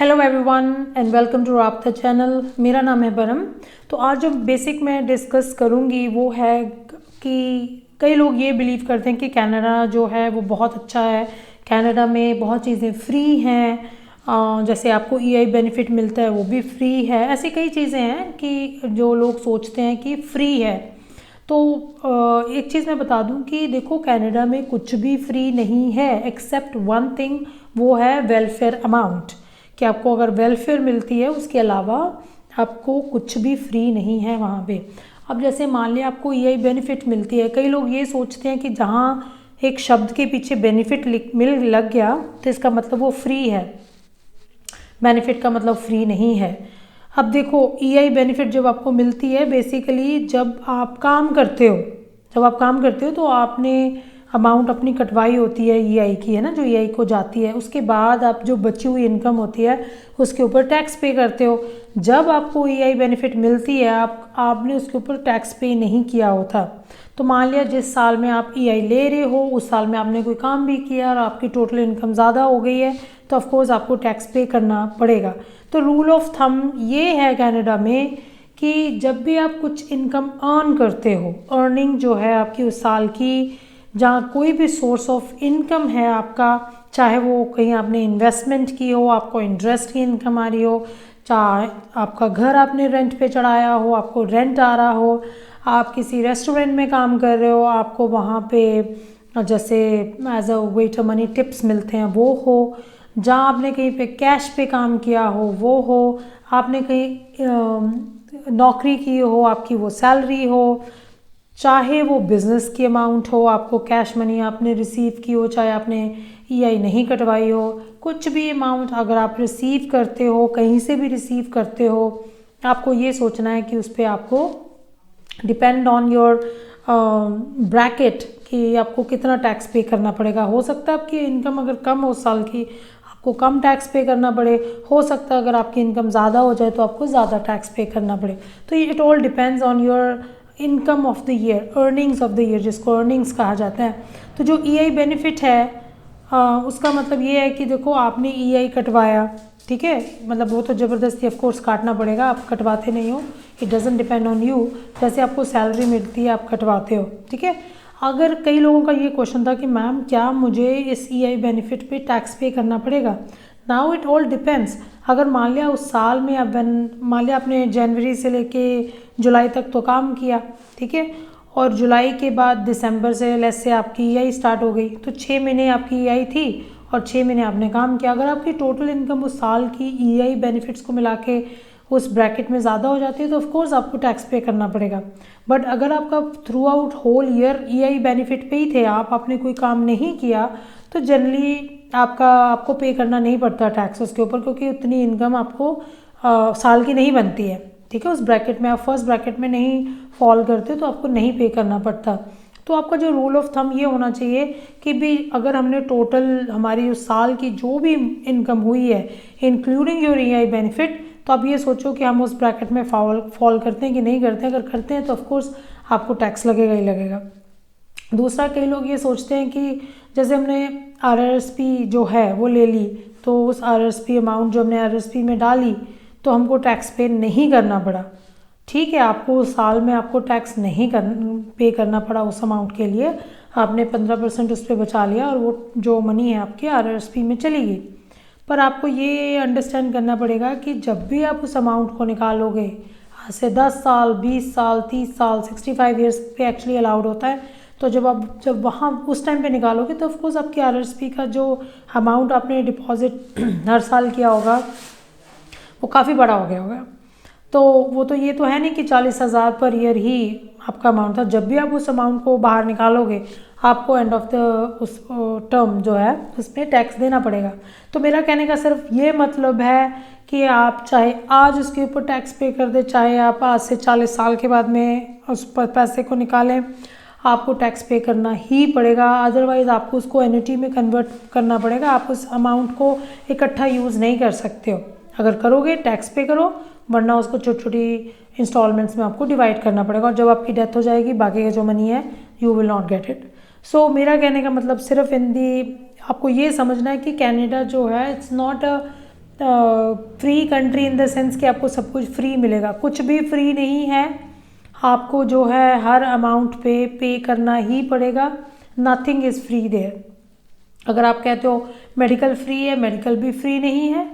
Hello everyone and welcome to Rabta channel. मेरा नाम है परम। तो आज जो बेसिक मैं डिस्कस करूँगी वो है कि कई लोग ये बिलीव करते हैं कि कनाडा जो है वो बहुत अच्छा है, कनाडा में बहुत चीज़ें फ्री हैं, जैसे आपको ईआई बेनिफिट मिलता है वो भी फ्री है। ऐसी कई चीज़ें हैं कि जो लोग सोचते हैं कि फ्री है। तो एक चीज़ मैं बता दूं कि देखो कनाडा में कुछ भी फ्री नहीं है एक्सेप्ट वन थिंग, वो है वेलफेयर अमाउंट। कि आपको अगर वेलफेयर मिलती है उसके अलावा आपको कुछ भी फ्री नहीं है वहाँ पे। अब जैसे मान लिया आपको ईआई बेनिफिट मिलती है, कई लोग ये सोचते हैं कि जहाँ एक शब्द के पीछे बेनिफिट मिल लग गया तो इसका मतलब वो फ्री है। बेनिफिट का मतलब फ्री नहीं है। अब देखो ईआई बेनिफिट जब आपको मिलती है बेसिकली जब आप काम करते हो, तो आपने अमाउंट अपनी कटवाई होती है ईआई की, है ना, जो ईआई को जाती है। उसके बाद आप जो बची हुई इनकम होती है उसके ऊपर टैक्स पे करते हो। जब आपको ईआई बेनिफिट मिलती है आपने उसके ऊपर टैक्स पे नहीं किया होता। तो मान लिया जिस साल में आप ईआई ले रहे हो उस साल में आपने कोई काम भी किया और आपकी टोटल इनकम ज़्यादा हो गई है तो ऑफकोर्स आपको टैक्स पे करना पड़ेगा। तो रूल ऑफ थंब ये है कनाडा में कि जब भी आप कुछ इनकम अर्न करते हो, अर्निंग जो है आपकी उस साल की, जहाँ कोई भी सोर्स ऑफ इनकम है आपका, चाहे वो कहीं आपने इन्वेस्टमेंट की हो, आपको इंटरेस्ट की इनकम आ रही हो, चाहे आपका घर आपने रेंट पे चढ़ाया हो, आपको रेंट आ रहा हो, आप किसी रेस्टोरेंट में काम कर रहे हो, आपको वहाँ पे जैसे as a waiter money tips मिलते हैं वो हो, जहाँ आपने कहीं पे कैश पे काम किया हो वो हो, आपने कहीं नौकरी की हो आपकी वो सैलरी हो, चाहे वो बिज़नेस की अमाउंट हो, आपको कैश मनी आपने रिसीव की हो, चाहे आपने ईआई नहीं कटवाई हो, कुछ भी अमाउंट अगर आप रिसीव करते हो, कहीं से भी रिसीव करते हो, आपको ये सोचना है कि उस पर आपको डिपेंड ऑन योर ब्रैकेट कि आपको कितना टैक्स पे करना पड़ेगा। हो सकता है आपकी इनकम अगर कम हो साल की आपको कम टैक्स पे करना पड़े, हो सकता है अगर आपकी इनकम ज़्यादा हो जाए तो आपको ज़्यादा टैक्स पे करना पड़े। तो it all depends on your income of the year, earnings of the year, जिसको अर्निंग्स कहा जाता है। तो जो ईआई बेनिफिट है उसका मतलब ये है कि देखो आपने ईआई कटवाया, ठीक है, मतलब वो तो ज़बरदस्ती ऑफ कोर्स काटना पड़ेगा, आप कटवाते नहीं हो, it doesn't depend on you. जैसे आपको सैलरी मिलती है आप कटवाते हो, ठीक है। अगर कई लोगों का ये क्वेश्चन था कि मैम क्या मुझे इस ईआई बेनिफिट पे टैक्स पे करना पड़ेगा? Now it all depends. अगर मान लिया उस साल में आप मान लिया आपने जनवरी से लेके जुलाई तक तो काम किया, ठीक है, और जुलाई के बाद दिसंबर से लेस से आपकी ईआई स्टार्ट हो गई, तो 6 महीने आपकी ईआई थी और 6 महीने आपने काम किया। अगर आपकी टोटल इनकम उस साल की ईआई बेनिफिट्स को मिला के उस ब्रैकेट में ज़्यादा हो जाती है तो ऑफकोर्स आपको टैक्स पे करना पड़ेगा। बट अगर आपका throughout whole year EI benefit पे ही थे, आपने कोई काम नहीं किया, तो जनरली आपको पे करना नहीं पड़ता टैक्स उसके ऊपर, क्योंकि उतनी इनकम आपको साल की नहीं बनती है, ठीक है। उस ब्रैकेट में आप फर्स्ट ब्रैकेट में नहीं फॉल करते तो आपको नहीं पे करना पड़ता। तो आपका जो रूल ऑफ थंब ये होना चाहिए कि भी अगर हमने टोटल हमारी उस साल की जो भी इनकम हुई है इंक्लूडिंग योर ईआई बेनिफिट, तो आप ये सोचो कि हम उस ब्रैकेट में फॉल करते हैं कि नहीं करते हैं। अगर करते हैं तो ऑफकोर्स आपको टैक्स लगेगा ही लगेगा। दूसरा, कई लोग ये सोचते हैं कि जैसे हमने आरआरएसपी जो है वो ले ली, तो उस आरआरएसपी अमाउंट जो हमने आरआरएसपी में डाली तो हमको टैक्स पे नहीं करना पड़ा, ठीक है। आपको उस साल में आपको टैक्स नहीं पे करना पड़ा उस अमाउंट के लिए, आपने 15% उस पर बचा लिया और वो जो मनी है आपके आरआरएसपी में चली गई। पर आपको ये अंडरस्टैंड करना पड़ेगा कि जब भी आप उस अमाउंट को निकालोगे, आज से 10 साल 20 साल 30 साल 65 ईयर्स पे एक्चुअली अलाउड होता है, तो जब वहाँ उस टाइम पे निकालोगे तो ऑफकोर्स आपकी आरआरएसपी का जो अमाउंट आपने डिपॉजिट हर साल किया होगा वो काफ़ी बड़ा हो गया होगा। तो वो तो ये तो है नहीं कि 40,000 पर ईयर ही आपका अमाउंट था। जब भी आप उस अमाउंट को बाहर निकालोगे आपको एंड ऑफ द उस टर्म जो है उसमें टैक्स देना पड़ेगा। तो मेरा कहने का सिर्फ ये मतलब है कि आप चाहे आज उसके ऊपर टैक्स पे कर दे, चाहे आप आज से 40 साल के बाद में उस पर पैसे को निकालें, आपको टैक्स पे करना ही पड़ेगा। अदरवाइज़ आपको उसको एन्युटी में कन्वर्ट करना पड़ेगा। आप उस अमाउंट को इकट्ठा यूज़ नहीं कर सकते हो। अगर करोगे टैक्स पे करो, वरना उसको छोटी छोटी इंस्टॉलमेंट्स में आपको डिवाइड करना पड़ेगा और जब आपकी डेथ हो जाएगी बाकी का जो मनी है you will not get it. So मेरा कहने का मतलब सिर्फ आपको ये समझना है कि कनाडा जो है it's not a free country in the sense कि आपको सब कुछ फ्री मिलेगा, कुछ भी फ्री नहीं है। आपको जो है हर अमाउंट पे करना ही पड़ेगा। Nothing is free there. अगर आप कहते हो मेडिकल फ्री है, मेडिकल भी फ्री नहीं है,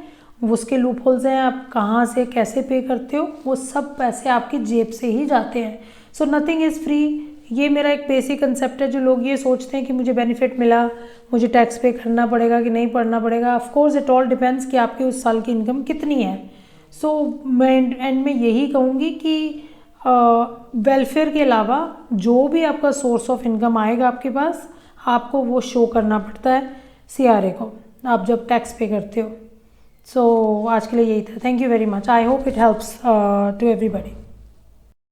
उसके लूप होल्स हैं, आप कहाँ से कैसे पे करते हो, वो सब पैसे आपकी जेब से ही जाते हैं। So nothing is free. ये मेरा एक बेसिक कंसेप्ट है। जो लोग ये सोचते हैं कि मुझे बेनिफिट मिला, मुझे टैक्स पे करना पड़ेगा कि नहीं पड़ना पड़ेगा, of course it all depends कि आपकी उस साल की इनकम कितनी है। सो मैं एंड में यही कहूँगी कि वेलफेयर के अलावा जो भी आपका सोर्स ऑफ इनकम आएगा आपके पास, आपको वो शो करना पड़ता है CRA को, आप जब टैक्स पे करते हो। सो आज के लिए यही था। Thank you very much. I hope it helps to everybody.